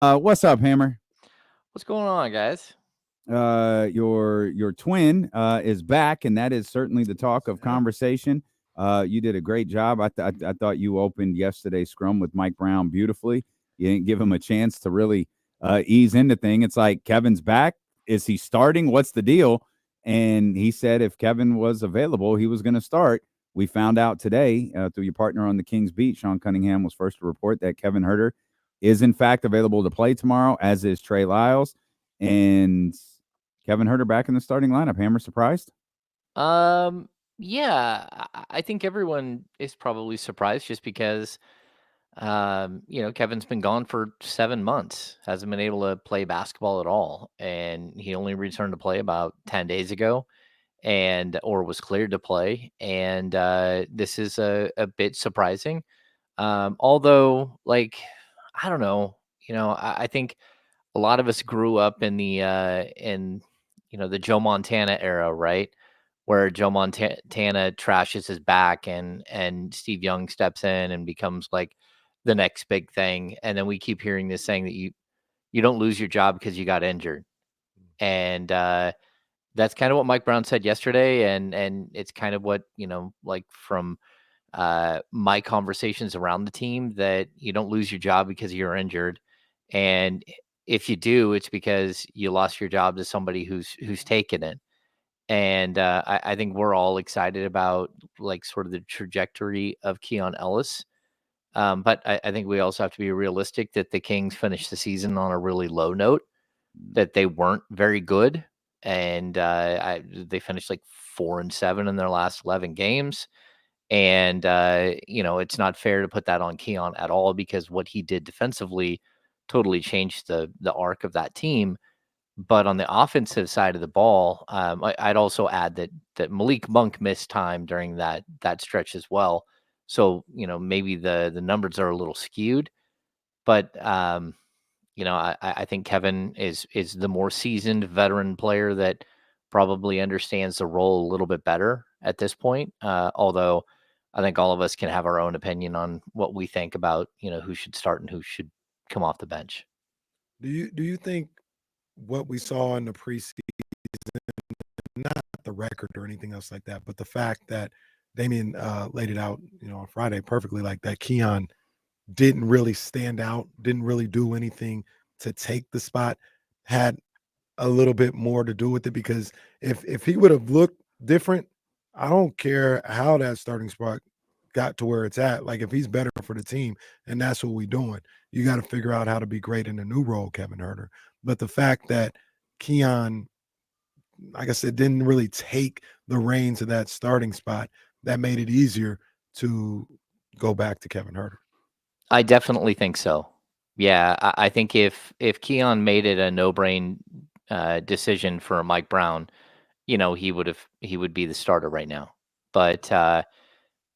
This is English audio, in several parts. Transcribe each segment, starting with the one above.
What's up, Hammer? What's going on, guys? Your twin is back, and that is certainly the talk of Yep. conversation. You did a great job. I thought you opened yesterday's scrum with Mike Brown beautifully. You didn't give him a chance to really ease into thing. It's like Kevin's back. Is he starting? What's the deal? And he said if Kevin was available, he was going to start. We found out today through your partner on the Kings Beat, Sean Cunningham, was first to report that Kevin Huerter is in fact available to play tomorrow, as is Trey Lyles. And Kevin Huerter back in the starting lineup. Hammer surprised? Um, yeah, I think everyone is probably surprised just because, Kevin's been gone for 7 months, hasn't been able to play basketball at all, and he only returned to play about 10 days ago, or was cleared to play, and this is a bit surprising. Although, I don't know, I think a lot of us grew up in the Joe Montana era, right? Where Joe Montana trashes his back and Steve Young steps in and becomes like the next big thing. And then we keep hearing this saying that you don't lose your job because you got injured. And that's kind of what Mike Brown said yesterday, and it's kind of what, like from my conversations around the team, that you don't lose your job because you're injured. And if you do, it's because you lost your job to somebody who's taken it. And I think we're all excited about like sort of the trajectory of Keon Ellis. But I think we also have to be realistic that the Kings finished the season on a really low note, that they weren't very good. And they finished like 4-7 in their last 11 games. And, it's not fair to put that on Keon at all, because what he did defensively totally changed the arc of that team. But on the offensive side of the ball, I'd also add that Malik Monk missed time during that stretch as well. So, maybe the numbers are a little skewed, but I think Kevin is the more seasoned veteran player that probably understands the role a little bit better at this point. Although I think all of us can have our own opinion on what we think about, who should start and who should come off the bench. Do you think what we saw in the preseason, not the record or anything else like that, but the fact that Damian laid it out, on Friday perfectly, like that Keon didn't really stand out, didn't really do anything to take the spot, had a little bit more to do with it, because if he would have looked different, I don't care how that starting spot got to where it's at. Like if he's better for the team, and that's what we're doing, you got to figure out how to be great in a new role, Kevin Herter. But the fact that Keon, like I said, didn't really take the reins of that starting spot, that made it easier to go back to Kevin Herter. I definitely think so. Yeah, I think if Keon made it a no brain decision for Mike Brown, he would be the starter right now. But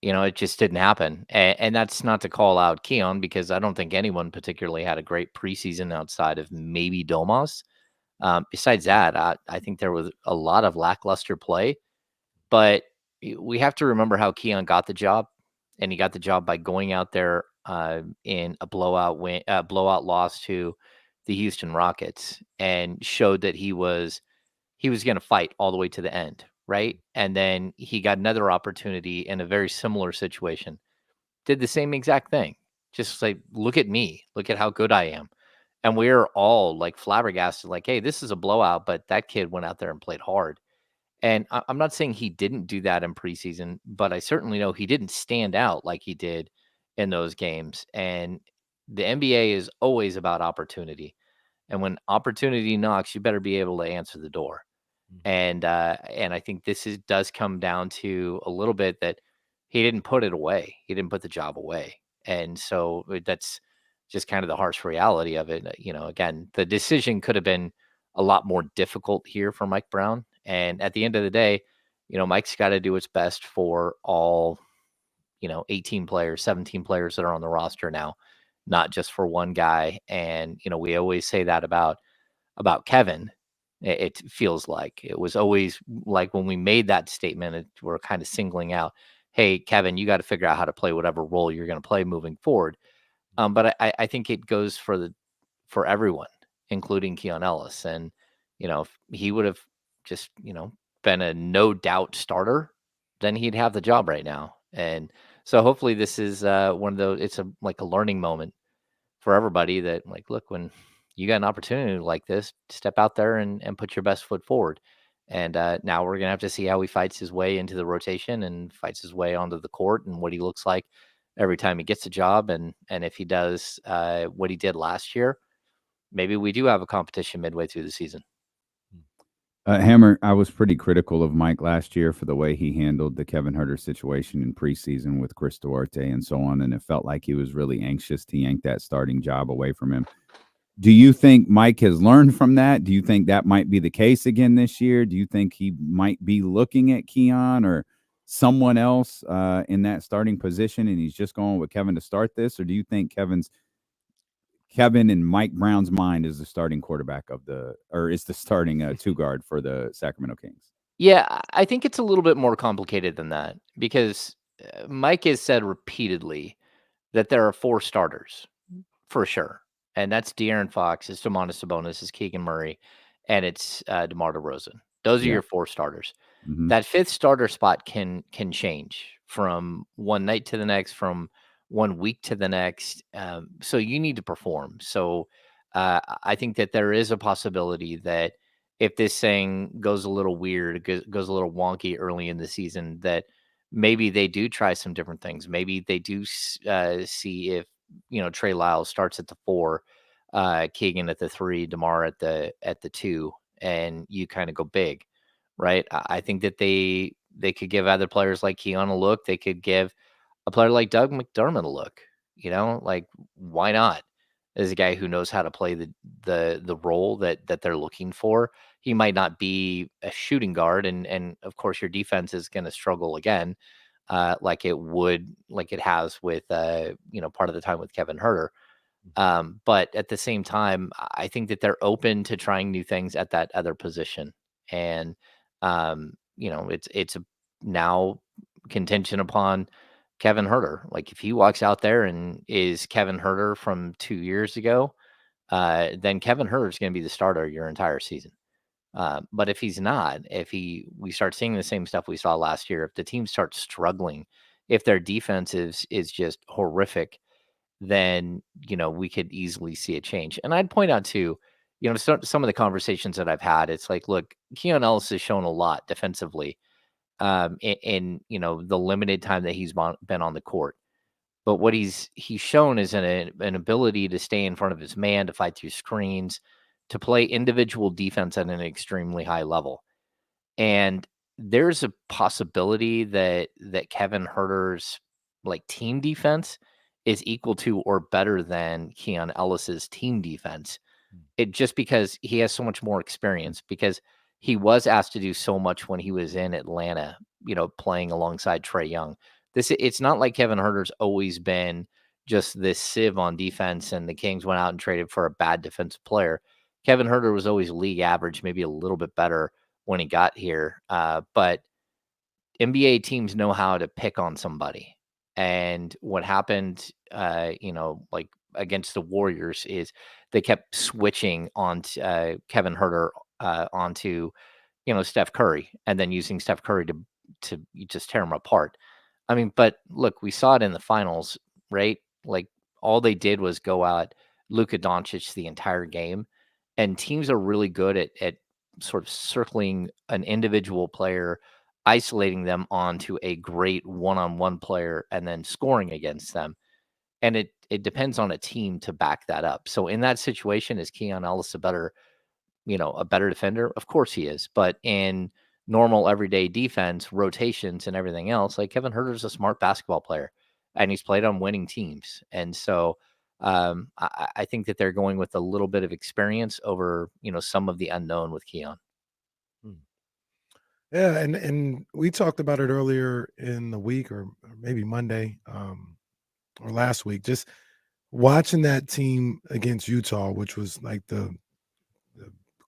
it just didn't happen. And that's not to call out Keon, because I don't think anyone particularly had a great preseason outside of maybe Domas. Besides that, I think there was a lot of lackluster play. But we have to remember how Keon got the job, and he got the job by going out there in a blowout loss to the Houston Rockets, and showed that he was going to fight all the way to the end, right? And then he got another opportunity in a very similar situation, did the same exact thing. Just like, look at me, look at how good I am. And we're all like flabbergasted, like, hey, this is a blowout, but that kid went out there and played hard. And I'm not saying he didn't do that in preseason, but I certainly know he didn't stand out like he did in those games. And the NBA is always about opportunity. And when opportunity knocks, you better be able to answer the door. And I think does come down to a little bit that he didn't put it away. He didn't put the job away. And so that's just kind of the harsh reality of it. Again, the decision could have been a lot more difficult here for Mike Brown. And at the end of the day, Mike's got to do what's best for all, 18 players, 17 players that are on the roster now, not just for one guy. And, we always say that about Kevin. It feels like it was always like when we made that statement, we're kind of singling out, hey, Kevin, you got to figure out how to play whatever role you're going to play moving forward. But I think it goes for for everyone, including Keon Ellis. And, if he would have just, been a no doubt starter, then he'd have the job right now. And so hopefully this is one of those, it's like a learning moment for everybody that, like, look, when you got an opportunity like this, step out there and put your best foot forward. And now we're going to have to see how he fights his way into the rotation and fights his way onto the court and what he looks like every time he gets a job. And if he does what he did last year, maybe we do have a competition midway through the season. Hammer, I was pretty critical of Mike last year for the way he handled the Kevin Huerter situation in preseason with Chris Duarte and so on, and it felt like he was really anxious to yank that starting job away from him. Do you think Mike has learned from that? Do you think that might be the case again this year? Do you think he might be looking at Keon or someone else in that starting position, and he's just going with Kevin to start this? Or do you think Kevin in Mike Brown's mind is the starting quarterback is the starting two guard for the Sacramento Kings? Yeah, I think it's a little bit more complicated than that because Mike has said repeatedly that there are 4 starters for sure. And that's De'Aaron Fox, it's Domantas Sabonis, it's Keegan Murray, and it's DeMar DeRozan. Those are Yeah. your 4 starters. Mhm. That 5th starter spot can change from one night to the next, from one week to the next. So you need to perform. So I think that there is a possibility that if this thing goes a little weird, goes a little wonky early in the season, that maybe they do try some different things. Maybe they do see if Trey Lyles starts at the 4, Keegan at the 3, DeMar at the 2, and you kind of go big, right? I think that they could give other players like Keon a look. They could give a player like Doug McDermott a look. Like, why not? As a guy who knows how to play the role that they're looking for. He might not be a shooting guard, and of course your defense is going to struggle again, like it has with part of the time with Kevin Huerter. But at the same time, I think that they're open to trying new things at that other position, and it's now contention upon Kevin Huerter. Like if he walks out there and is Kevin Huerter from 2 years ago, then Kevin Huerter is going to be the starter your entire season. But if he's not, we start seeing the same stuff we saw last year, if the team starts struggling, if their defense is just horrific, then we could easily see a change. And I'd point out too, some of the conversations that I've had, it's like, look, Keon Ellis has shown a lot defensively, in the limited time that he's been on the court. But what he's shown is an ability to stay in front of his man, to fight through screens, to play individual defense at an extremely high level. And there's a possibility that Kevin Huerter's like team defense is equal to or better than Keon Ellis's team defense. It just because he has so much more experience, because he was asked to do so much when he was in Atlanta, playing alongside Trey Young. It's not like Kevin Huerter's always been just this sieve on defense and the Kings went out and traded for a bad defensive player. Kevin Huerter was always league average, maybe a little bit better when he got here. But NBA teams know how to pick on somebody. And what happened, like against the Warriors, is they kept switching on Kevin Huerter onto, Steph Curry, and then using Steph Curry to just tear him apart. I mean, but look, we saw it in the finals, right? Like all they did was go out Luka Doncic the entire game, and teams are really good at sort of circling an individual player, isolating them onto a great one-on-one player, and then scoring against them. And it depends on a team to back that up. So in that situation, is Keon Ellis a better defender? Of course he is. But in normal everyday defense, rotations and everything else, like Kevin Huerter's a smart basketball player and he's played on winning teams. And so I think that they're going with a little bit of experience over, some of the unknown with Keon. Yeah, and we talked about it earlier in the week, or maybe Monday, or last week. Just watching that team against Utah, which was like the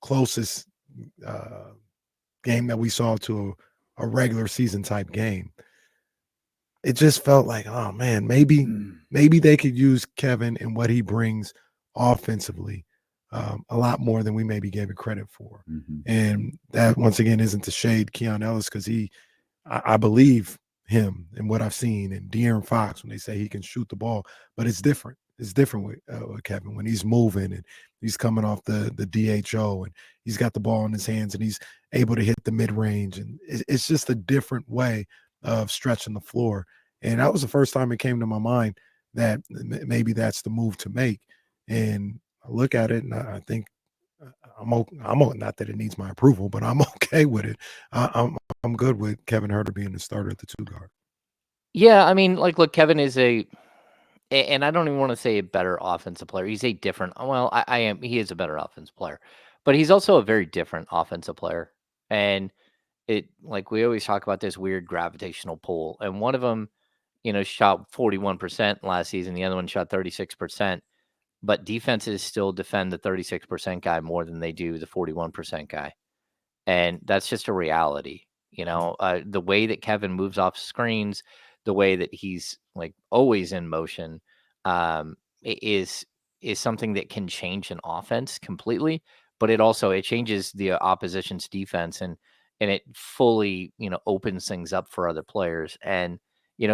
closest game that we saw to a regular season type game. It just felt like, oh man, maybe they could use Kevin and what he brings offensively a lot more than we maybe gave it credit for. Mhm. And that, once again, isn't to shade Keon Ellis, because I believe him and what I've seen, and De'Aaron Fox when they say he can shoot the ball, but it's different. It's different with Kevin when he's moving and he's coming off the DHO and he's got the ball in his hands and he's able to hit the mid range, and it's just a different way of stretching the floor. And that was the first time it came to my mind that maybe that's the move to make. And I look at it and I think not that it needs my approval, but I'm okay with it. I'm good with Kevin Huerter being the starter at the 2 guard. Yeah, I mean, like, look, Kevin is and I don't even want to say a better offensive player. He's a different. Well, I am. He is a better offensive player, but he's also a very different offensive player. And like we always talk about this weird gravitational pull, and one of them, shot 41% last season. The other one shot 36%. But defenses still defend the 36% guy more than they do the 41% guy. And that's just a reality. The way that Kevin moves off screens, the way that he's like always in motion, is something that can change an offense completely. But it changes the opposition's defense, and it fully opens things up for other players. And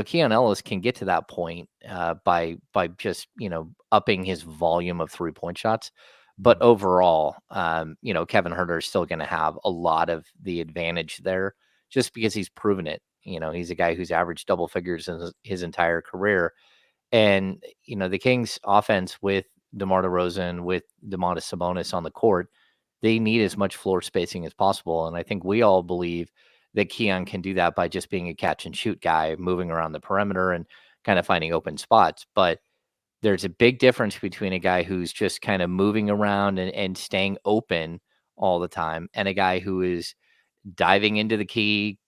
Keon Ellis can get to that point by just upping his volume of 3-point shots. But overall, Kevin Huerter is still going to have a lot of the advantage there just because he's proven it. He's a guy who's averaged double figures in his entire career. And, the Kings offense with DeMar DeRozan, with Domantas Sabonis on the court, they need as much floor spacing as possible. And I think we all believe that Keon can do that by just being a catch and shoot guy, moving around the perimeter and kind of finding open spots. But there's a big difference between a guy who's just kind of moving around and staying open all the time and a guy who is diving into the key,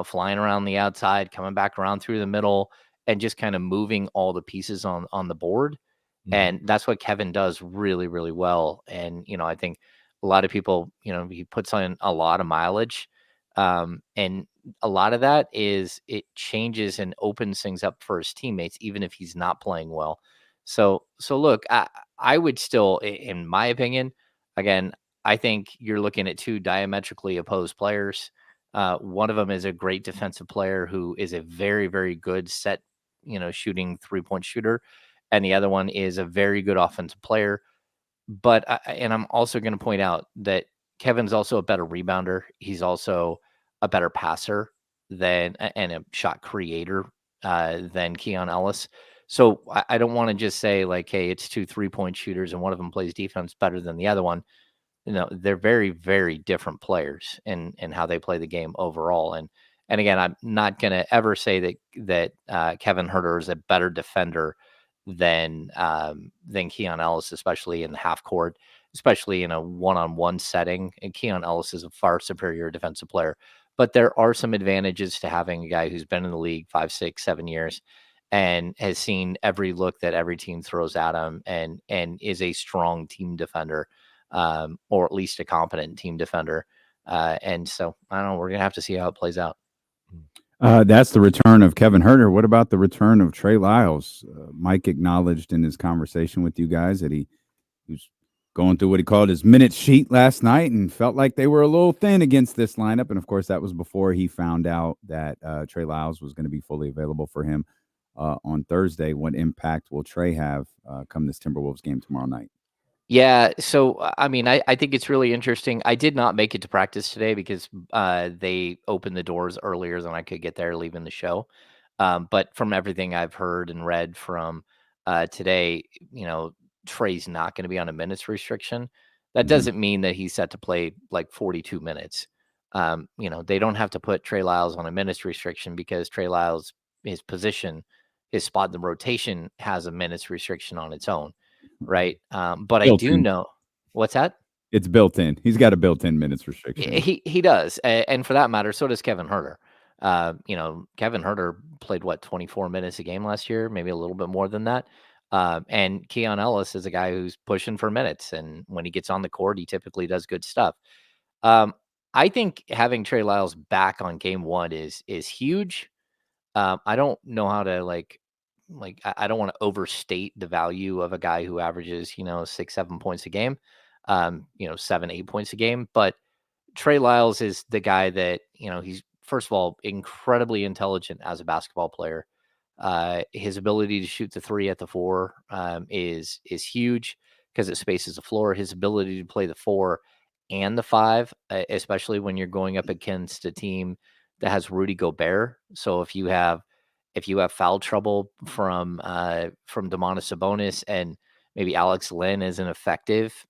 flying around the outside, coming back around through the middle, and just kind of moving all the pieces on the board. And that's what Kevin does really, really well. And, I think a lot of people, he puts on a lot of mileage. And a lot of that is it changes and opens things up for his teammates, even if he's not playing well. So look, I would still, in my opinion, again, I think you're looking at two diametrically opposed players. One of them is a great defensive player who is a very, very good set, shooting 3-point shooter. And the other one is a very good offensive player. But and I'm also going to point out that Kevin's also a better rebounder. He's also a better passer and a shot creator than Keon Ellis. So I don't want to just say like, hey, it's two 3-point shooters and one of them plays defense better than the other one. They're very, very different players in how they play the game overall. And again, I'm not going to ever say that Kevin Huerter is a better defender than Keon Ellis, especially in the half court, especially in a one-on-one setting. And Keon Ellis is a far superior defensive player. But there are some advantages to having a guy who's been in the league 5, 6, 7 years and has seen every look that every team throws at him and is a strong team defender, or at least a competent team defender. And so I don't know. We're gonna have to see how it plays out. That's the return of Kevin Huerter. What about the return of Trey Lyles? Mike acknowledged in his conversation with you guys that he was going through what he called his minute sheet last night and felt like they were a little thin against this lineup. And of course, that was before he found out that Trey Lyles was going to be fully available for him on Thursday. What impact will Trey have come this Timberwolves game tomorrow night? Yeah, so I mean, I think it's really interesting. I did not make it to practice today because they opened the doors earlier than I could get there, leaving the show. But from everything I've heard and read from today, Trey's not going to be on a minutes restriction. That doesn't mean that he's set to play like 42 minutes. They don't have to put Trey Lyles on a minutes restriction because Trey Lyles, his position, his spot in the rotation has a minutes restriction on its own. Right. But I do know what's that? It's built in. He's got a built-in minutes restriction. He does. And for that matter, so does Kevin Huerter. Kevin Huerter played 24 minutes a game last year, maybe a little bit more than that. And Keon Ellis is a guy who's pushing for minutes. And when he gets on the court, he typically does good stuff. I think having Trey Lyles back on game one is huge. I don't know how to I don't want to overstate the value of a guy who averages, 6, 7 points a game. 7, 8 points a game. But Trey Lyles is the guy that, he's, first of all, incredibly intelligent as a basketball player. His ability to shoot the three at the four is huge because it spaces the floor. His ability to play the four and the five, especially when you're going up against a team that has Rudy Gobert. So if you have foul trouble from Domantas Sabonis, and maybe Alex Lynn isn't effective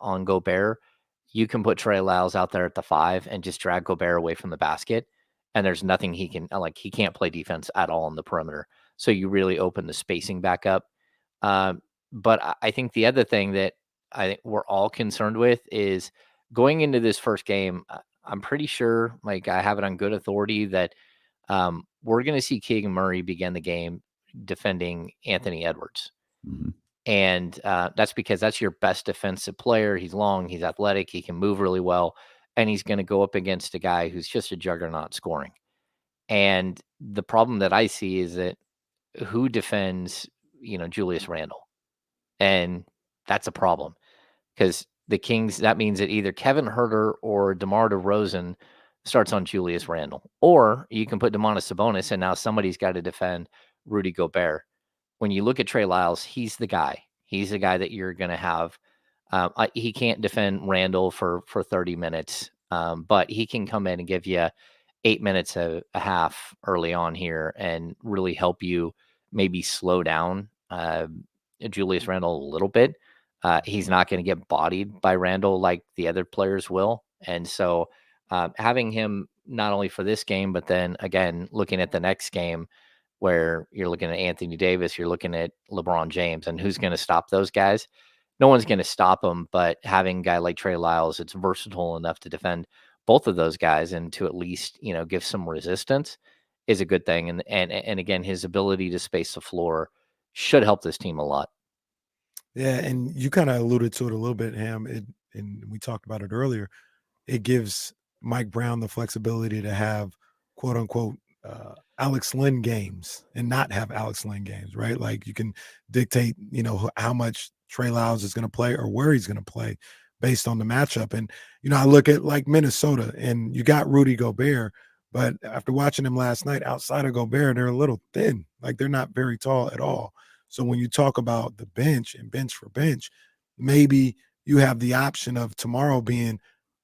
on Gobert, you can put Trey Lyles out there at the five and just drag Gobert away from the basket. And there's nothing he can, he can't play defense at all on the perimeter. So you really open the spacing back up. But I think the other thing that I think we're all concerned with is going into this first game. I'm pretty sure, like, I have it on good authority that we're going to see Keegan Murray begin the game defending Anthony Edwards. Mhm. And that's because that's your best defensive player. He's long, he's athletic, he can move really well, and he's going to go up against a guy who's just a juggernaut scoring. And the problem that I see is that who defends, Julius Randle? And that's a problem because the Kings, that means that either Kevin Huerter or DeMar DeRozan starts on Julius Randle, or you can put Domantas Sabonis, and now somebody's got to defend Rudy Gobert. When you look at Trey Lyles, he's the guy. He's the guy that you're going to have. He can't defend Randle for 30 minutes, but he can come in and give you 8 minutes a half early on here and really help you maybe slow down Julius Randle a little bit. He's not going to get bodied by Randle like the other players will. And so having him not only for this game, but then again, looking at the next game where you're looking at Anthony Davis, you're looking at LeBron James, and who's going to stop those guys? No one's going to stop them, but having a guy like Trey Lyles, it's versatile enough to defend both of those guys and to at least, give some resistance is a good thing. And again, his ability to space the floor should help this team a lot. Yeah, and you kind of alluded to it a little bit, Ham, and we talked about it earlier. It gives Mike Brown the flexibility to have quote unquote Alex Lynn games and not have Alex Lynn games, right? Like you can dictate, how much Trey Lyles is going to play or where he's going to play based on the matchup. And, I look at like Minnesota and you got Rudy Gobert, but after watching him last night outside of Gobert, they're a little thin. Like they're not very tall at all. So when you talk about the bench and bench for bench, maybe you have the option of tomorrow being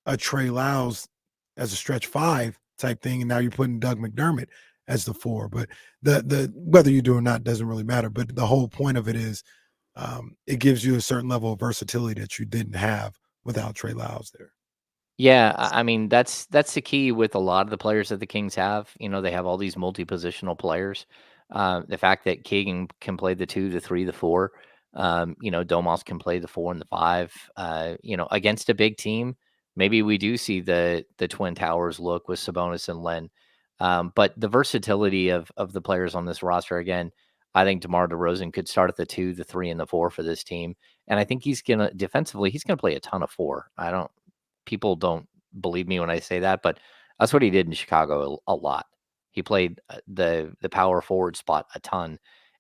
a Trey Lyles as a stretch five type thing, and now you're putting Doug McDermott as the four. But the whether you do or not doesn't really matter. But the whole point of it is it gives you a certain level of versatility that you didn't have without Trey Lyles there. Yeah, I mean that's the key with a lot of the players that the Kings have. They have all these multi-positional players. The fact that Keegan can play the 2, the 3, the 4. Domas can play the 4 and the 5. Against a big team, maybe we do see the Twin Towers look with Sabonis and Len. But the versatility of the players on this roster, again, I think DeMar DeRozan could start at the 2, the 3, and the 4 for this team. And I think he's gonna defensively, he's gonna play a ton of 4. People don't believe me when I say that, but that's what he did in Chicago a lot. He played the power forward spot a ton,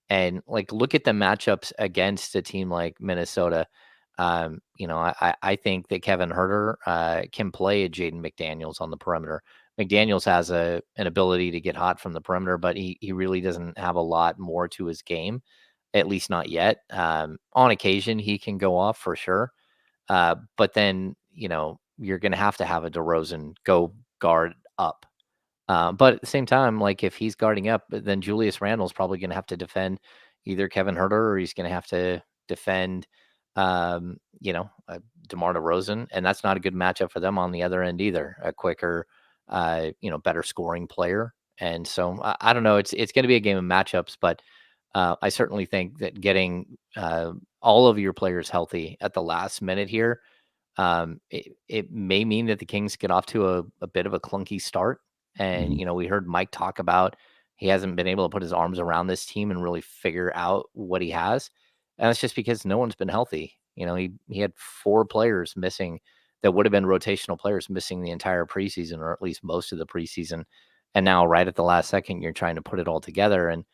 and look at the matchups against a team like Minnesota. I think that Kevin Huerter can play a Jaden McDaniels on the perimeter. McDaniels has an ability to get hot from the perimeter, but he really doesn't have a lot more to his game, at least not yet. On occasion, he can go off for sure. But then, you're going to have a DeRozan go guard up. But at the same time, if he's guarding up, then Julius Randle's probably going to have to defend either Kevin Huerter or he's going to have to defend, DeMar DeRozan. And that's not a good matchup for them on the other end either. A quicker, better scoring player. And so I don't know. It's going to be a game of matchups, but I certainly think that getting all of your players healthy at the last minute here, it may mean that the Kings get off to a bit of a clunky start. And, we heard Mike talk about he hasn't been able to put his arms around this team and really figure out what he has. And that's just because no one's been healthy. He had 4 players missing that would have been rotational players missing the entire preseason, or at least most of the preseason. And now right at the last second, you're trying to put it all together. And,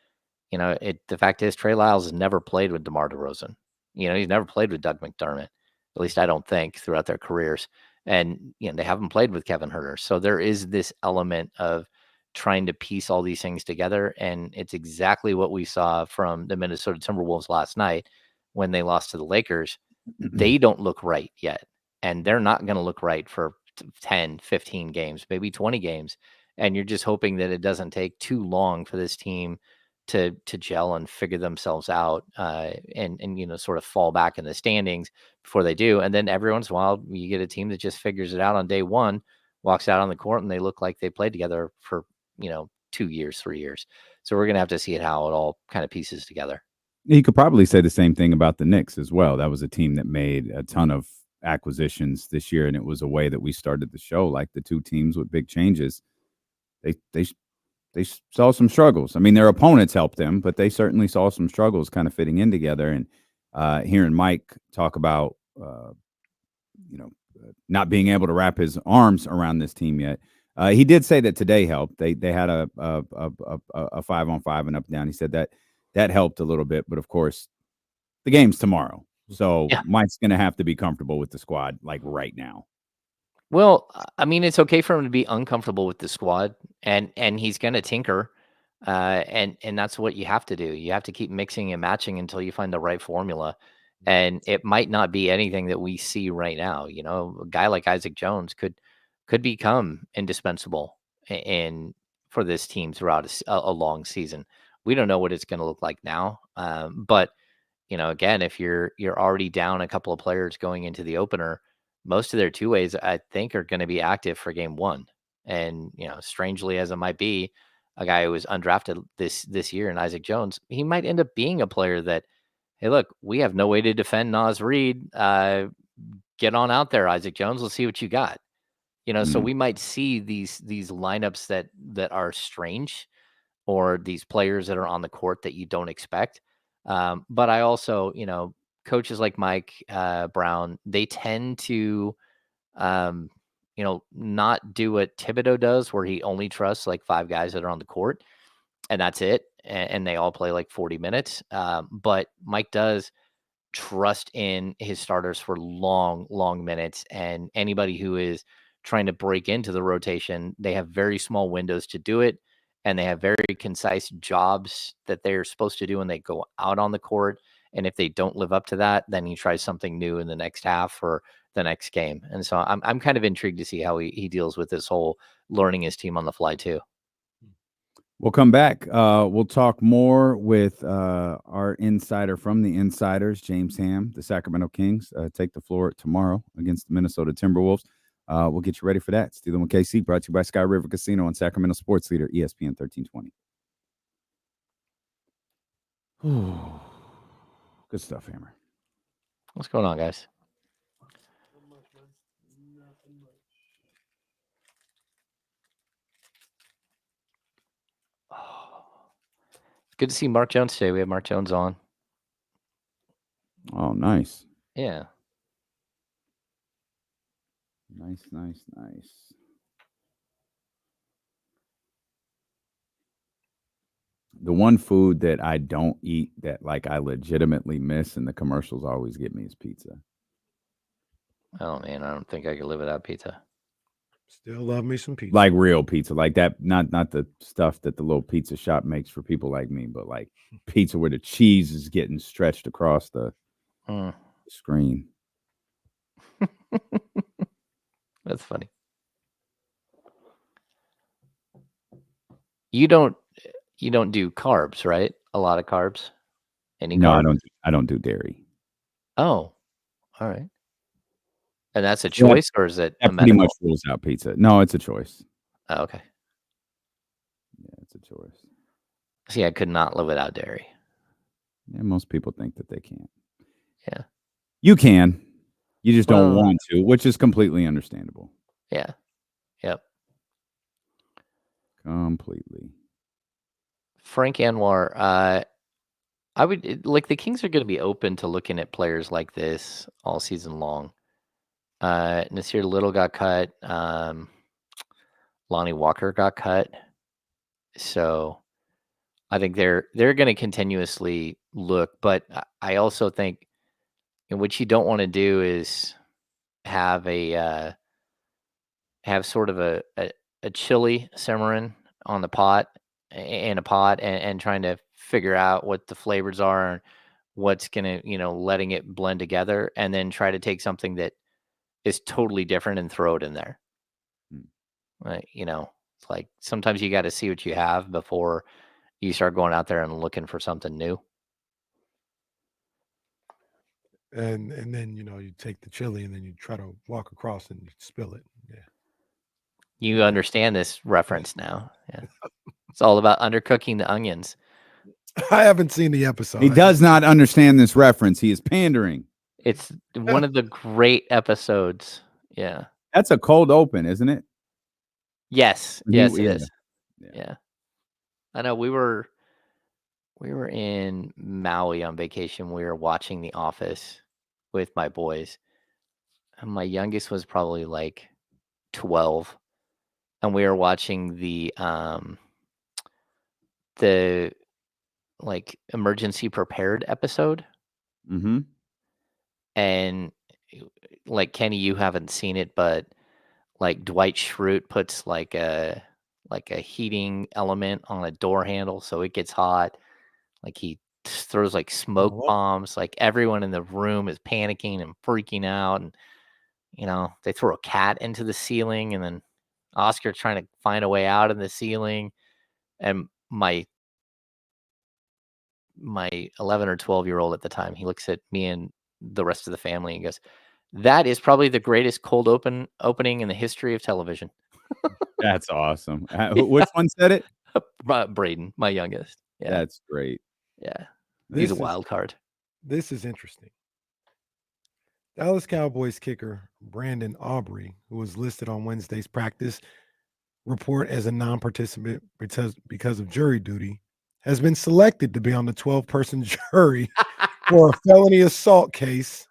the fact is Trey Lyles has never played with DeMar DeRozan. He's never played with Doug McDermott. At least I don't think, throughout their careers. And they haven't played with Kevin Huerter, so there is this element of trying to piece all these things together, and it's exactly what we saw from the Minnesota Timberwolves last night when they lost to the Lakers. They don't look right yet, and they're not going to look right for 10, 15 games, maybe 20 games. And you're just hoping that it doesn't take too long for this team to gel and figure themselves out, and sort of fall back in the standings before they do. And then every once in a while, you get a team that just figures it out on day one, walks out on the court, and they look like they played together for 2 years, 3 years. So we're gonna have to see how it all kind of pieces together. You could probably say the same thing about the Knicks as well. That was a team that made a ton of acquisitions this year, and it was a way that we started the show. Like the two teams with big changes, they saw some struggles. I mean, their opponents helped them, but they certainly saw some struggles kind of fitting in together. And hearing Mike talk about not being able to wrap his arms around this team yet. He did say that today helped. They had a 5-on-5 and up and down. He said that helped a little bit, but of course, the game's tomorrow, so Yeah. Mike's going to have to be comfortable with the squad like right now. Well, I mean, it's okay for him to be uncomfortable with the squad, and he's going to tinker, and that's what you have to do. You have to keep mixing and matching until you find the right formula, and it might not be anything that we see right now. A guy like Isaac Jones could become indispensable in for this team throughout a long season. We don't know what it's going to look like now, but again, if you're already down a couple of players going into the opener, most of their two ways, I think, are going to be active for game one. And strangely as it might be, a guy who was undrafted this year in Isaac Jones, he might end up being a player that, hey, look, we have no way to defend Naz Reid. Get on out there, Isaac Jones. Let's see what you got. So we might see these lineups that are strange, or these players that are on the court that you don't expect. But I also, coaches like Mike Brown, they tend to, not do what Thibodeau does, where he only trusts like 5 guys that are on the court, and that's it. And they all play like 40 minutes. But Mike does trust in his starters for long, long minutes. And anybody who is trying to break into the rotation, they have very small windows to do it. And they have very concise jobs that they're supposed to do when they go out on the court. And if they don't live up to that, then he tries something new in the next half or the next game. And so I'm kind of intrigued to see how he deals with this whole learning his team on the fly too. We'll come back. We'll talk more with our insider from the Insiders, James Ham. The Sacramento Kings take the floor tomorrow against the Minnesota Timberwolves. We'll get you ready for that. Stealing with KC, brought to you by Sky River Casino and Sacramento Sports Leader, ESPN 1320. Good stuff, Hammer. What's going on, guys? Good to see Mark Jones today. We have Mark Jones on. Oh, nice. Yeah. Nice. The one food that I don't eat that like I legitimately miss and the commercials always get me is pizza. Oh man, I don't think I could live without pizza. Still love me some pizza. Like real pizza, like that, not the stuff that the little pizza shop makes for people like me, but like pizza where the cheese is getting stretched across the screen. That's funny. You don't do carbs, right? A lot of carbs? Any No, carbs? I don't do dairy. Oh, all right. And that's a choice, or is it a That pretty medical? much rules out pizza. No, it's a choice. Oh, okay. Yeah, it's a choice. See, I could not live without dairy. Yeah, most people think that they can't. Yeah. You can. You just don't Well, want to, which is completely understandable. yeah. Yep. Completely. Frank Anwar, I would like the Kings are going to be open to looking at players like this all season long. Nasir Little got cut. Lonnie Walker got cut. So I think they're going to continuously look, but I also think And what you don't want to do is have have sort of a chili simmering on the pot in a pot and trying to figure out what the flavors are and what's gonna, letting it blend together, and then try to take something that is totally different and throw it in there. Mm. Right? It's like sometimes you got to see what you have before you start going out there and looking for something new. And then you take the chili and then you try to walk across and spill it. Yeah. You understand this reference now. Yeah. It's all about undercooking the onions. I haven't seen the episode. He does not understand this reference. He is pandering. It's one of the great episodes. Yeah. That's a cold open, isn't it? Yes. Yes, it Yeah. is. Yeah. I know we were in Maui on vacation. We were watching The Office with my boys. And my youngest was probably like 12. And we were watching the like emergency prepared episode. Mm-hmm. And like Kenny, you haven't seen it, but like Dwight Schrute puts like a heating element on a door handle so it gets hot. Like he throws like smoke bombs. Like everyone in the room is panicking and freaking out, and they throw a cat into the ceiling, and then Oscar trying to find a way out in the ceiling, and my 11 or 12-year-old at the time, he looks at me and the rest of the family and goes, "That is probably the greatest cold opening in the history of television." That's awesome. Which one said it? Braden, my youngest. Yeah. That's great. Yeah. He's a wild card. This is interesting. Dallas Cowboys kicker Brandon Aubrey, who was listed on Wednesday's practice report as a non-participant because of jury duty, has been selected to be on the 12-person jury for a felony assault case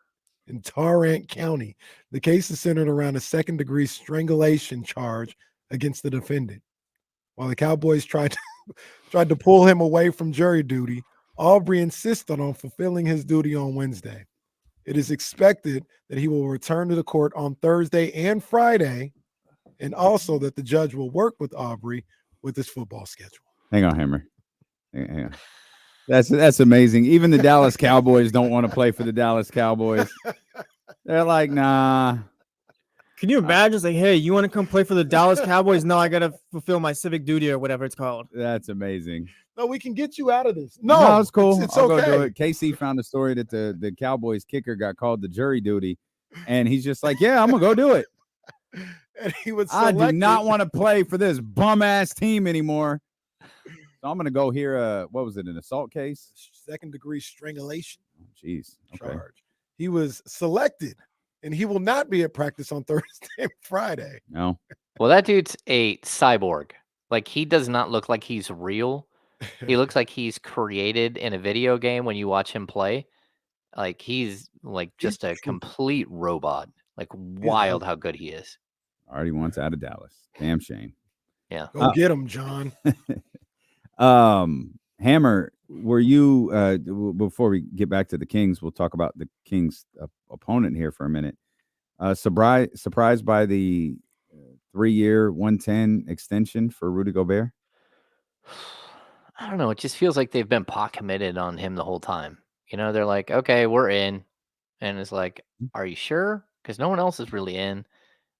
in Tarrant County. The case is centered around a second-degree strangulation charge against the defendant. While the Cowboys tried to pull him away from jury duty, Aubrey insisted on fulfilling his duty on Wednesday. It is expected that he will return to the court on Thursday and Friday, and also that the judge will work with Aubrey with his football schedule. Hang on, Hammer. Hang on. That's amazing. Even the Dallas Cowboys don't want to play for the Dallas Cowboys. They're like, nah. Can you imagine? It's like, hey, you want to come play for the Dallas Cowboys? No, I got to fulfill my civic duty or whatever it's called. That's amazing. No, we can get you out of this. No, it's cool. It's I'll okay. go do it. KC found a story that the Cowboys kicker got called to jury duty, and he's just like, yeah, I'm going to go do it. And he was I do not want to play for this bum-ass team anymore. So I'm going to go hear, what was it, an assault case? Second-degree strangulation. Jeez. Okay. Charge. He was selected, and he will not be at practice on Thursday and Friday. No. Well, that dude's a cyborg. Like, he does not look like he's real. He looks like he's created in a video game when you watch him play. Like, he's like just a complete robot. Like, wild how good he is. Already wants out of Dallas. Damn shame. Yeah. Go get him, John. Hammer, were you before we get back to the Kings, we'll talk about the Kings opponent here for a minute. Surprised by the 3-year 110 extension for Rudy Gobert? I don't know. It just feels like they've been pot committed on him the whole time. They're like, okay, we're in. And it's like, are you sure? Because no one else is really in.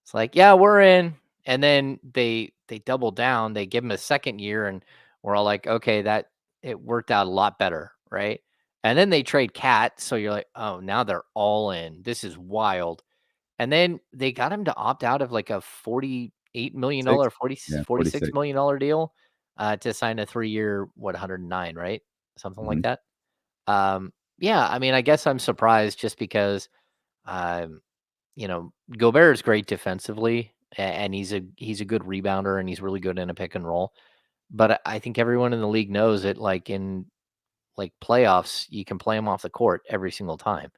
It's like, yeah, we're in. And then they double down. They give him a second year, and we're all like, okay, that it worked out a lot better, right? And then they trade Cat, so you're like, oh, now they're all in. This is wild. And then they got him to opt out of like a $48 million, $46 million deal to sign a 3-year, 109, right? Something like that. Yeah, I mean, I guess I'm surprised just because, Gobert is great defensively, and he's a good rebounder, and he's really good in a pick and roll. But I think everyone in the league knows that, like in like playoffs, you can play him off the court every single time.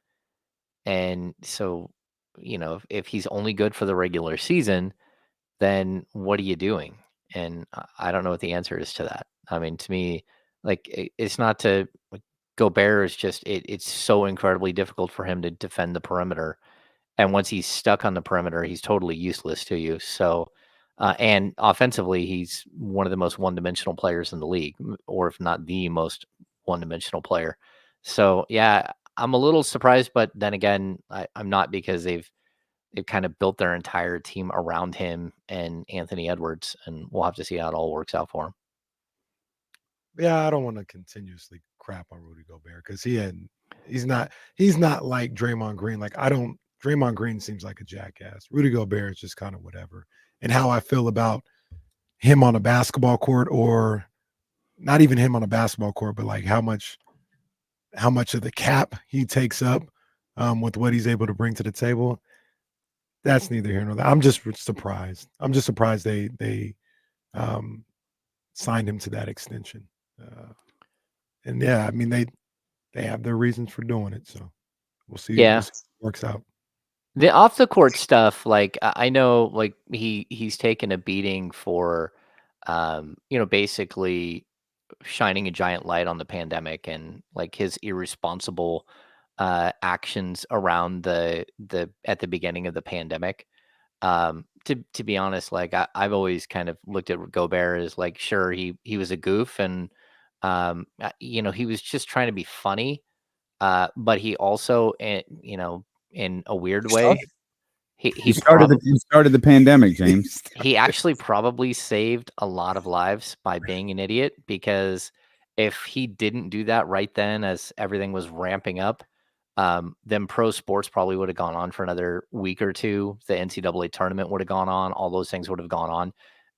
And so, if he's only good for the regular season, then what are you doing? And I don't know what the answer is to that. I mean, to me, like it's not to Gobert is just it's so incredibly difficult for him to defend the perimeter. And once he's stuck on the perimeter, he's totally useless to you. So, and offensively, he's one of the most one-dimensional players in the league, or if not the most one-dimensional player. So, yeah, I'm a little surprised, but then again, I'm not, because they've kind of built their entire team around him and Anthony Edwards, and we'll have to see how it all works out for him. Yeah, I don't want to continuously crap on Rudy Gobert because he's not like Draymond Green. Like Draymond Green seems like a jackass. Rudy Gobert is just kind of whatever. And how I feel about him on a basketball court, or not even him on a basketball court, but like how much of the cap he takes up with what he's able to bring to the table. That's neither here nor there. I'm just surprised. I'm just surprised they signed him to that extension. And yeah, I mean they have their reasons for doing it, so we'll see. Yeah. We'll see if it works out. The off the court stuff, like I know, like he's taken a beating for, basically shining a giant light on the pandemic and like his irresponsible actions around the at the beginning of the pandemic. To be honest, like I've always kind of looked at Gobert as like, sure, he was a goof, and he was just trying to be funny, but he also, in a weird way, he You started the pandemic, James. he actually probably saved a lot of lives by being an idiot, because if he didn't do that right then as everything was ramping up, then pro sports probably would have gone on for another week or two. The NCAA tournament would have gone on. All those things would have gone on.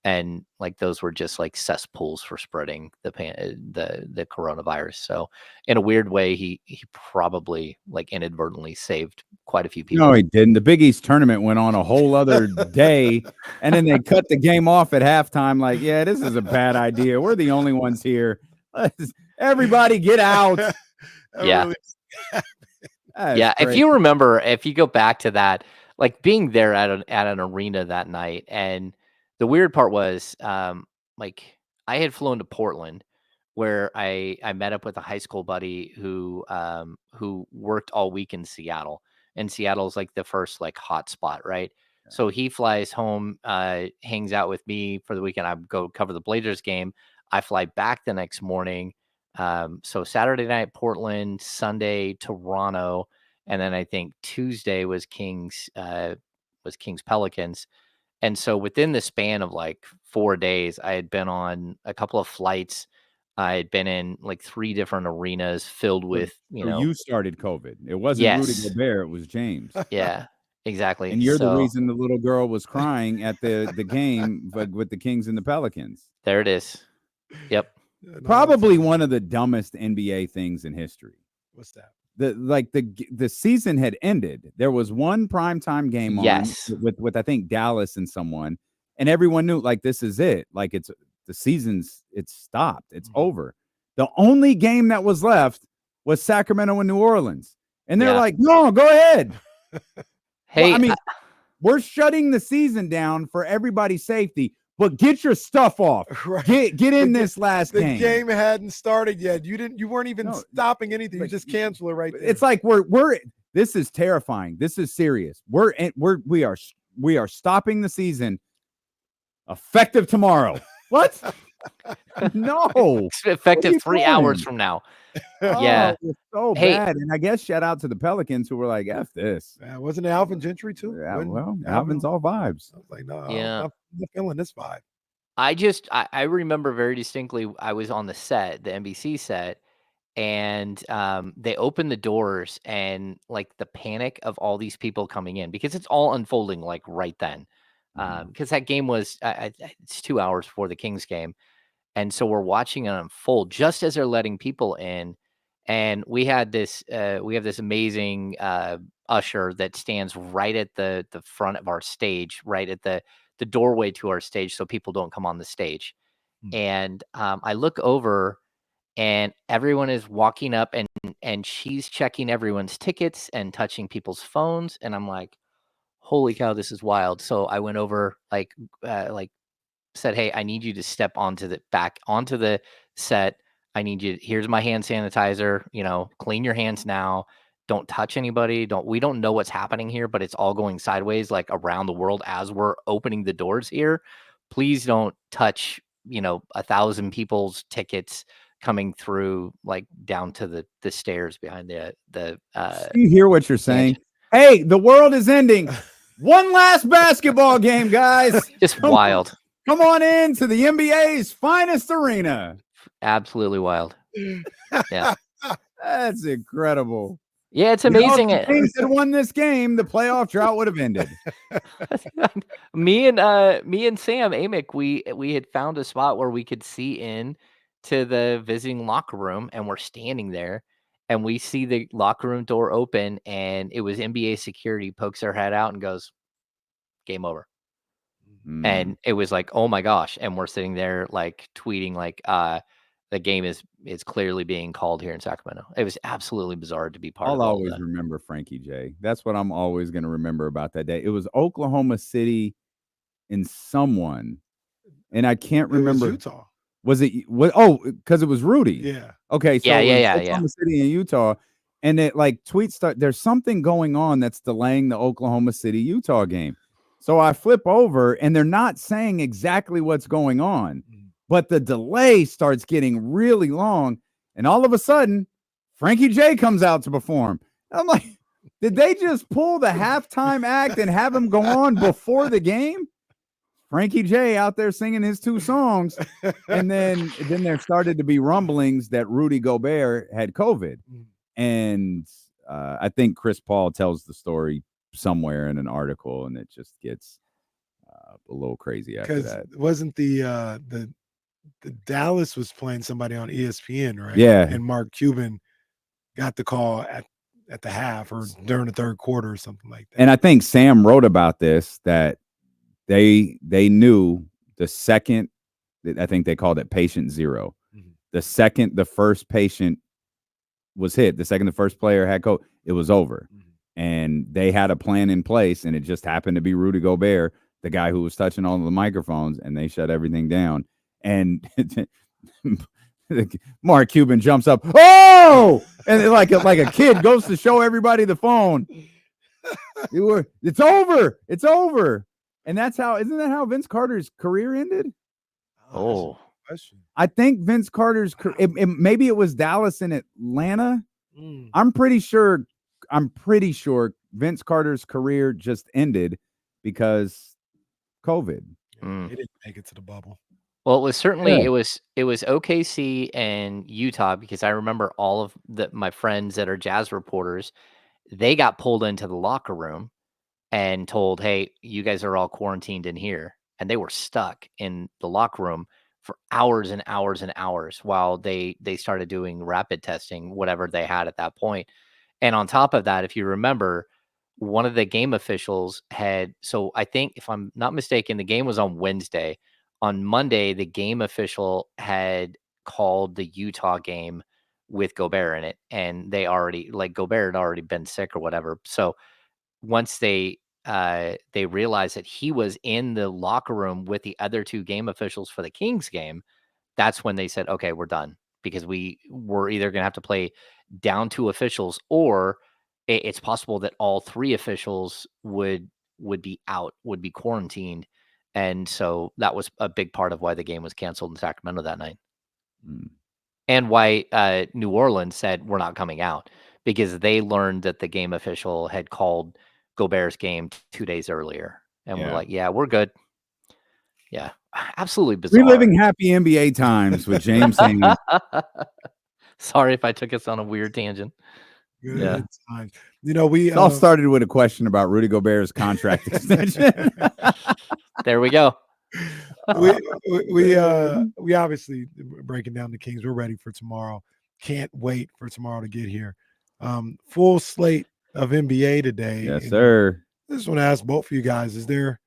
And like those were just like cesspools for spreading the coronavirus. So in a weird way, he probably like inadvertently saved quite a few people. No, he didn't. The Big East tournament went on a whole other day, and then they cut the game off at halftime. Like, yeah, this is a bad idea. We're the only ones here. Everybody get out. Yeah. Yeah. If you remember, if you go back to that, like being there at an arena that night, and the weird part was, like I had flown to Portland, where I met up with a high school buddy who worked all week in Seattle, and Seattle's like the first like hot spot, right? So he flies home, hangs out with me for the weekend. I go cover the Blazers game. I fly back the next morning. So Saturday night, Portland, Sunday, Toronto, and then I think Tuesday was Kings Pelicans. And so within the span of like 4 days, I had been on a couple of flights. I had been in like 3 different arenas filled with, you started COVID. It wasn't Rudy Gobert, it was James. Yeah, exactly. And you're the reason the little girl was crying at the game, but with the Kings and the Pelicans. There it is. Yep. Probably one of the dumbest NBA things in history. What's that? The season had ended. There was one primetime game on with I think Dallas and someone, and everyone knew like this is it. Like it's stopped. It's over. The only game that was left was Sacramento and New Orleans, and they're like, "No, go ahead." Hey, well, I mean, we're shutting the season down for everybody's safety. But get your stuff off. Right. Get in this last game. The game hadn't started yet. You weren't even stopping anything. You just cancel it right there. It's like we're this is terrifying. This is serious. We are stopping the season effective tomorrow. What? No. It's effective 3 hours from now. Yeah. It's so bad. And I guess shout out to the Pelicans who were like, F this. Wasn't it Alvin Gentry too? Yeah, Alvin's all vibes. I was like, no, yeah. I'm not feeling this vibe. I remember very distinctly, I was on the set, the NBC set, and they opened the doors, and like the panic of all these people coming in, because it's all unfolding like right then. Because that game was it's 2 hours before the Kings game. And so we're watching it unfold just as they're letting people in. And we have this amazing usher that stands right at the front of our stage, right at the doorway to our stage, so people don't come on the stage. And I look over, and everyone is walking up, and she's checking everyone's tickets and touching people's phones. And I'm like, holy cow, this is wild. So I went over, said, hey, I need you to step back onto the set. I need you. Here's my hand sanitizer. Clean your hands now. Don't touch anybody. We don't know what's happening here, but it's all going sideways, like around the world as we're opening the doors here. Please don't touch, 1,000 people's tickets coming through, like down to the stairs behind the. You hear what you're saying? Hey, the world is ending. One last basketball game, guys. Just wild. Come on in to the NBA's finest arena. Absolutely wild. Yeah. That's incredible. Yeah, it's amazing. If the Kings had won this game, the playoff drought would have ended. me and Sam Amick, we had found a spot where we could see in to the visiting locker room, and we're standing there, and we see the locker room door open, and it was NBA security pokes their head out and goes, "Game over." And it was like, oh my gosh. And we're sitting there like tweeting like the game is clearly being called here in Sacramento. It was absolutely bizarre to be part of. I'll always remember Frankie J. That's what I'm always going to remember about that day. It was Oklahoma City and someone, and I can't remember. Utah. Was it? Oh, because it was Rudy. Yeah. Okay. So yeah. Oklahoma City and Utah, and it like tweets start. There's something going on that's delaying the Oklahoma City Utah game. So I flip over, and they're not saying exactly what's going on, but the delay starts getting really long, and all of a sudden, Frankie J comes out to perform. I'm like, did they just pull the halftime act and have him go on before the game? Frankie J out there singing his 2 songs, and then there started to be rumblings that Rudy Gobert had COVID, and I think Chris Paul tells the story somewhere in an article, and it just gets a little crazy after that. Wasn't the Dallas was playing somebody on ESPN, right? Yeah. And Mark Cuban got the call at the half or during the third quarter or something like that. And I think Sam wrote about this, that they knew the second, I think they called it patient 0. The second the first patient was hit, the second the first player had COVID, it was over. And they had a plan in place, and it just happened to be Rudy Gobert, the guy who was touching all of the microphones, and they shut everything down. And Mark Cuban jumps up, oh, and like a kid goes to show everybody the phone. It's over. And isn't that how Vince Carter's career ended? Oh, I think Vince Carter's maybe it was Dallas and Atlanta. I'm pretty sure Vince Carter's career just ended because COVID. He didn't make it to the bubble. Well, it was certainly it was OKC and Utah, because I remember all of my friends that are Jazz reporters, they got pulled into the locker room and told, "Hey, you guys are all quarantined in here," and they were stuck in the locker room for hours and hours and hours while they started doing rapid testing, whatever they had at that point. And on top of that, if you remember, one of the game officials so I think, if I'm not mistaken, the game was on Wednesday. On Monday, the game official had called the Utah game with Gobert in it, and Gobert had already been sick or whatever. So once they realized that he was in the locker room with the other 2 game officials for the Kings game, that's when they said, okay, we're done, because we were either going to have to play down 2 officials, or it's possible that all 3 officials would be out, would be quarantined. And so that was a big part of why the game was canceled in Sacramento that night. And why New Orleans said, we're not coming out, because they learned that the game official had called Gobert's game 2 days earlier. And we're like, yeah, we're good. Yeah, absolutely bizarre. Reliving happy NBA times with James Haynes. Sorry if I took us on a weird tangent. Good times. We all started with a question about Rudy Gobert's contract extension. There we go. we obviously breaking down the Kings. We're ready for tomorrow. Can't wait for tomorrow to get here. Full slate of NBA today. Yes, sir. I just want to ask both of you guys: Is there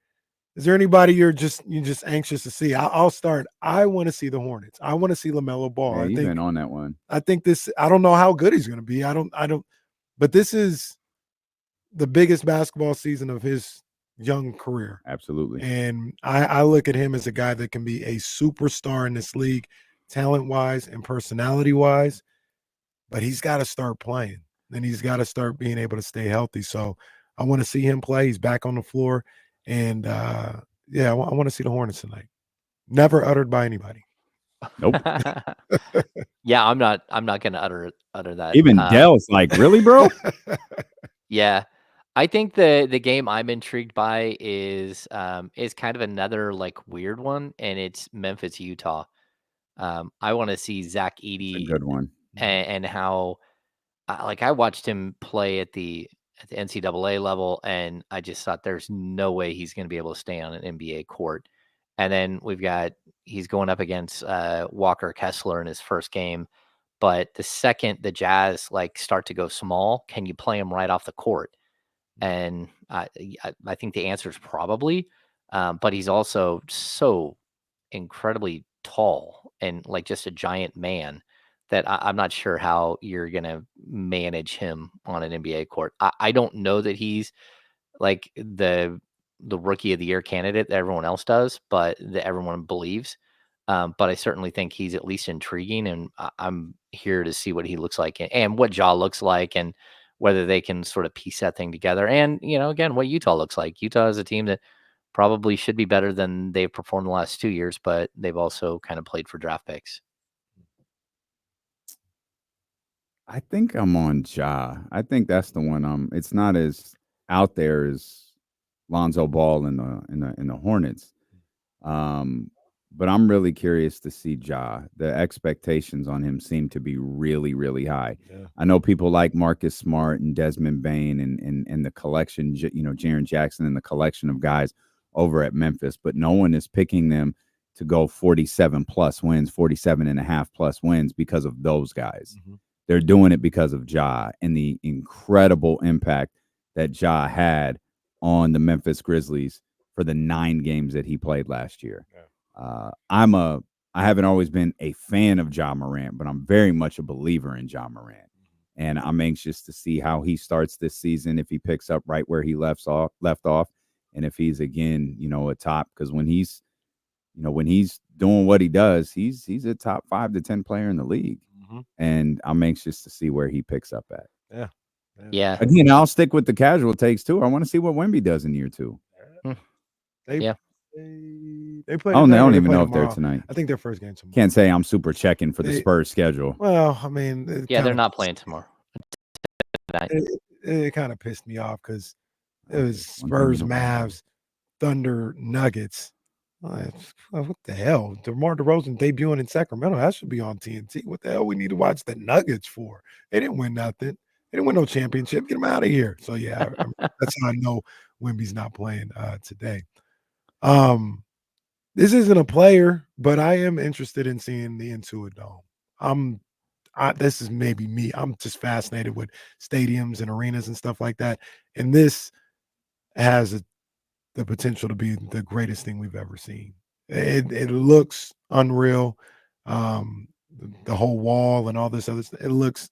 anybody you're just anxious to see? I'll start. I want to see the Hornets. I want to see LaMelo Ball. Yeah, you've been on that one. I think this. I don't know how good he's going to be. I don't. But this is the biggest basketball season of his young career. Absolutely. And I look at him as a guy that can be a superstar in this league. talent-wise and personality-wise, but he's got to start playing, and he's got to start being able to stay healthy. So I want to see him play. He's back on the floor, and yeah, I want to see the Hornets tonight. Never uttered by anybody. Nope. Yeah, I'm not going to utter that. Even Dell's like, really, bro? Yeah. I think the game I'm intrigued by is kind of another like weird one, and it's Memphis, Utah. I want to see Zach It's a Edey good one. and how I watched him play at the NCAA level, and I just thought there's no way he's going to be able to stay on an NBA court. And then he's going up against Walker Kessler in his first game. But the second the Jazz like start to go small, can you play him right off the court? And I think the answer is probably, but he's also so incredibly tall and like just a giant man that I'm not sure how you're going to manage him on an NBA court. I don't know that he's like the rookie of the year candidate that everyone else does, but that everyone believes. But I certainly think he's at least intriguing, and I'm here to see what he looks like and what Ja looks like, and whether they can sort of piece that thing together. And again, what Utah looks like. Utah is a team that probably should be better than they've performed the last 2 years, but they've also kind of played for draft picks. I think I'm on Ja. I think that's the one. It's not as out there as Lonzo Ball in the Hornets. But I'm really curious to see Ja. The expectations on him seem to be really, really high. Yeah. I know people like Marcus Smart and Desmond Bain and the collection, Jaren Jackson and the collection of guys over at Memphis, but no one is picking them to go 47 plus wins, 47 and a half plus wins because of those guys. Mm-hmm. They're doing it because of Ja and the incredible impact that Ja had on the Memphis Grizzlies for the 9 games that he played last year. Yeah. I haven't always been a fan of Ja Morant, but I'm very much a believer in Ja Morant. And I'm anxious to see how he starts this season, if he picks up right where he left off, and if he's again, a top, because when he's doing what he does, he's a top 5 to 10 player in the league. Mm-hmm. And I'm anxious to see where he picks up at. Yeah. Again, I'll stick with the casual takes too. I want to see what Wemby does in year 2. They play. I don't even know if tomorrow. they're tonight. I think their first game tomorrow. Can't say I'm super checking for the Spurs schedule. Well, I mean, they're not playing tomorrow. It kind of pissed me off because it was Spurs, Mavs, Thunder, Nuggets. What the hell? DeMar DeRozan debuting in Sacramento. That should be on TNT. What the hell we need to watch the Nuggets for? They didn't win nothing. They didn't win no championship. Get them out of here. So yeah, that's how I know Wemby's not playing today. This isn't a player, but I am interested in seeing the Intuit Dome. This is maybe me. I'm just fascinated with stadiums and arenas and stuff like that. And this has the potential to be the greatest thing we've ever seen. It looks unreal. The whole wall and all this other stuff, it looks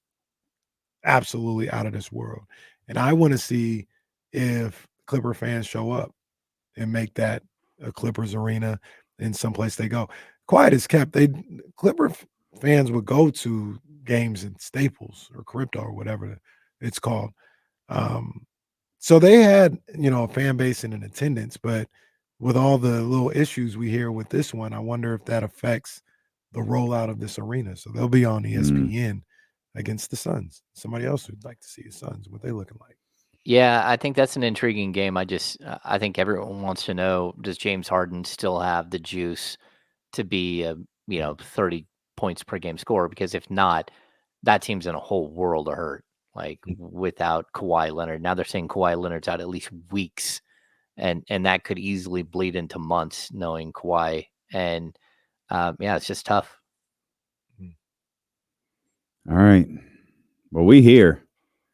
absolutely out of this world. And I want to see if Clipper fans show up and make that a Clippers arena in someplace they go. Quiet as kept. Clipper fans would go to games in Staples or Crypto or whatever it's called. So they had, a fan base and an attendance, but with all the little issues we hear with this one, I wonder if that affects the rollout of this arena. So they'll be on ESPN against the Suns. Somebody else who'd like to see the Suns, what they looking like. Yeah, I think that's an intriguing game. I think everyone wants to know, does James Harden still have the juice to be a 30 points per game scorer? Because if not, that team's in a whole world of hurt. Like without Kawhi Leonard. Now they're saying Kawhi Leonard's out at least weeks, and that could easily bleed into months, knowing Kawhi. And it's just tough. All right. Well, we here.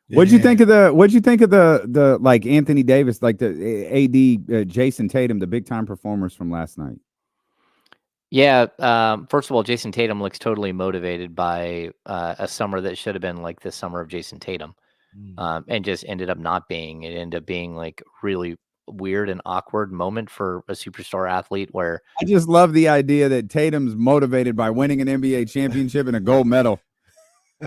What'd you think of the like Anthony Davis, like the AD, Jason Tatum, the big time performers from last night? Yeah. First of all, Jason Tatum looks totally motivated by a summer that should have been like the summer of Jason Tatum, and just ended up not being. It ended up being like really weird and awkward moment for a superstar athlete where I just love the idea that Tatum's motivated by winning an NBA championship and a gold medal.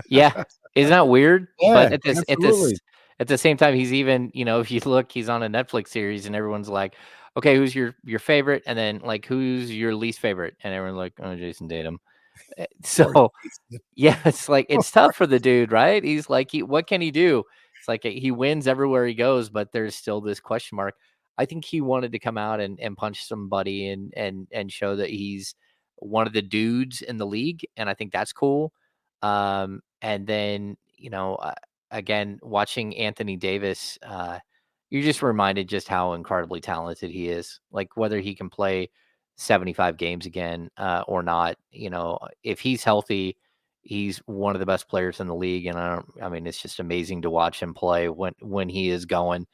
yeah, isn't that weird? But Yeah, absolutely. at the same time, he's even, if you look, he's on a Netflix series and everyone's like, okay, who's your favorite? And then like, who's your least favorite? And everyone's like, oh, Jason Tatum. So yeah, it's like it's tough for the dude, right? He's like, what can he do? It's like he wins everywhere he goes, but there's still this question mark. I think he wanted to come out and punch somebody and show that he's one of the dudes in the league, and I think that's cool. And then again, watching Anthony Davis, you're just reminded just how incredibly talented he is. Like whether he can play 75 games again or not, if he's healthy, he's one of the best players in the league. And I mean, it's just amazing to watch him play when he is going.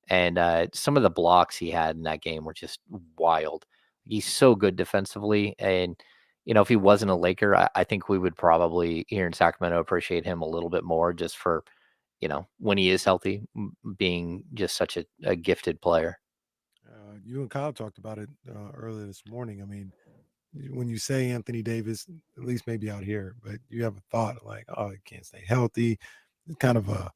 And some of the blocks he had in that game were just wild. He's so good defensively. And, if he wasn't a Laker, I think we would probably here in Sacramento appreciate him a little bit more just for, when he is healthy, being just such a gifted player. You and Kyle talked about it earlier this morning. I mean, when you say Anthony Davis, at least maybe out here, but you have a thought like, oh, he can't stay healthy. It's kind of a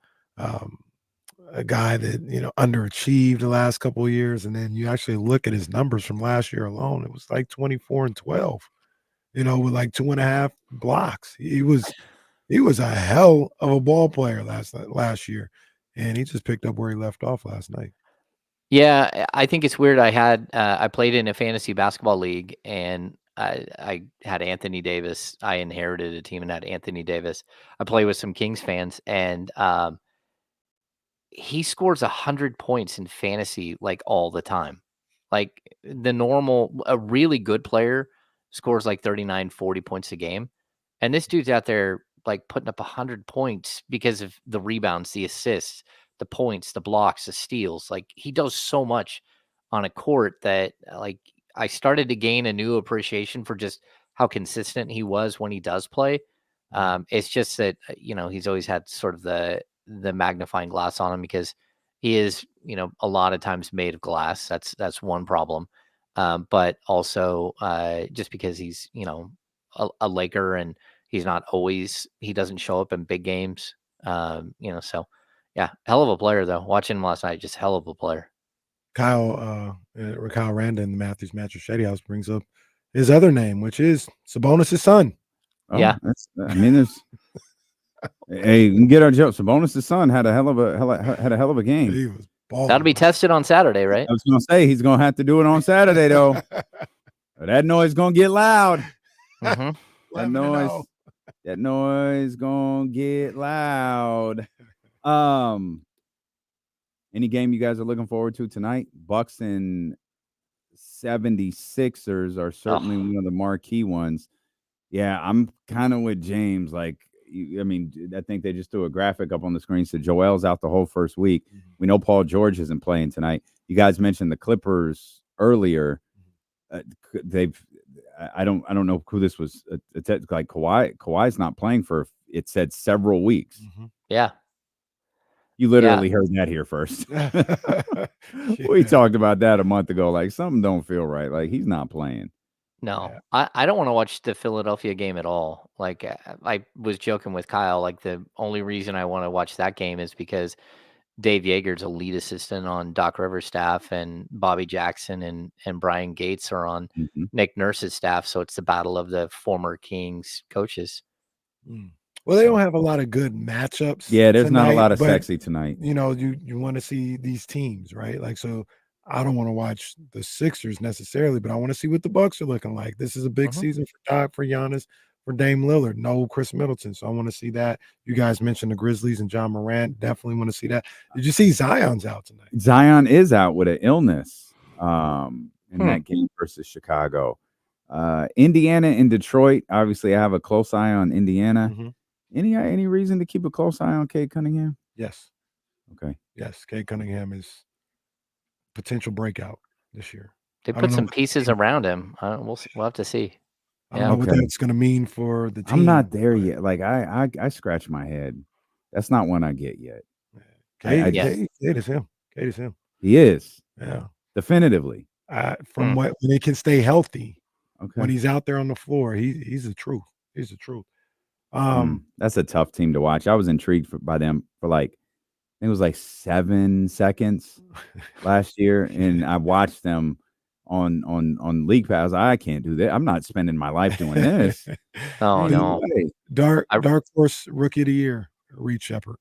guy that underachieved the last couple of years, and then you actually look at his numbers from last year alone. It was like 24 and 12. With like 2.5 blocks. He was a hell of a ball player last year, and he just picked up where he left off last night. Yeah, I think it's weird. I played in a fantasy basketball league, and I had Anthony Davis. I inherited a team and had Anthony Davis. I play with some Kings fans, and he scores 100 points in fantasy like all the time. Like a really good player scores like 39, 40 points a game. And this dude's out there like putting up 100 points because of the rebounds, the assists, the points, the blocks, the steals. Like he does so much on a court that like I started to gain a new appreciation for just how consistent he was when he does play. It's just that, he's always had sort of the magnifying glass on him because he is, a lot of times made of glass. That's one problem. But also just because he's, a Laker and he doesn't show up in big games. So yeah, hell of a player though. Watching him last night, just hell of a player. Kyle Randa in the Matthews Mattress Shady House brings up his other name, which is Sabonis' son. Oh, yeah. There's hey, you can get our joke. Sabonis' son had a hell of a game. He was balling. That'll be tested on Saturday, right? I was gonna say he's gonna have to do it on Saturday though. That noise gonna get loud. Mm-hmm. That noise gonna get loud. Any game you guys are looking forward to tonight? Bucks and 76ers are certainly one of the marquee ones. Yeah, I'm kind of with James. Like, I think they just threw a graphic up on the screen. So Joel's out the whole first week. We know Paul George isn't playing tonight. You guys mentioned the Clippers earlier. I don't know who this was. It's like Kawhi's not playing for, it said, several weeks. Yeah. You literally heard that here first. We talked about that a month ago. Like, something don't feel right. Like, he's not playing. No, I don't want to watch the Philadelphia game at all. Like I was joking with Kyle, like the only reason I want to watch that game is because Dave Yeager's a lead assistant on Doc Rivers' staff, and Bobby Jackson and Brian Gates are on Nick Nurse's staff. So it's the battle of the former Kings coaches. Well, they don't have a lot of good matchups. Yeah, there's tonight, not a lot of but, sexy tonight. You want to see these teams, right? Like, so I don't want to watch the Sixers necessarily, but I want to see what the Bucks are looking like. This is a big season for Giannis, for Dame Lillard. No Chris Middleton, so I want to see that. You guys mentioned the Grizzlies and John Morant. Definitely want to see that. Did you see Zion's out tonight? Zion is out with an illness in that game versus Chicago. Indiana and Detroit. Obviously, I have a close eye on Indiana. Any reason to keep a close eye on Cade Cunningham? Yes. Okay. Yes, Cade Cunningham is potential breakout this year. They put some pieces around him. We'll have to see. I don't know what that's going to mean for the team. I'm not there yet. Like I scratch my head. That's not one I get yet. Cade is him. Cade is him. He is. Yeah. definitively. From when he can stay healthy, Okay. when he's out there on the floor, he's the truth. He's the truth. That's a tough team to watch. I was intrigued by them for like, I think it was like 7 seconds last year, and I watched them on League Pass. I can't do that. I'm not spending my life doing this. Oh Hey, no. Dark Horse Rookie of the Year, Reed Shepherd.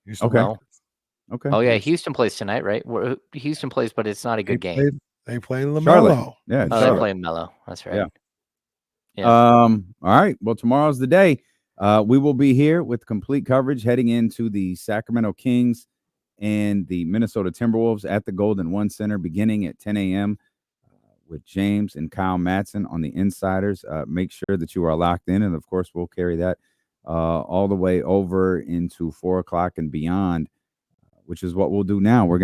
Houston Okay. Rockets. Okay. Oh yeah, Houston plays tonight, right? Houston plays, but it's not a good game. They play LaMelo. Charlotte. Yeah. Oh, they're playing Melo. That's right. Yeah. Yeah. All right. Well, tomorrow's the day. We will be here with complete coverage heading into the Sacramento Kings and the Minnesota Timberwolves at the Golden One Center beginning at 10 a.m. With James and Kyle Madsen on the Insiders. Make sure that you are locked in, and of course, we'll carry that all the way over into 4 o'clock and beyond, which is what we'll do now. We're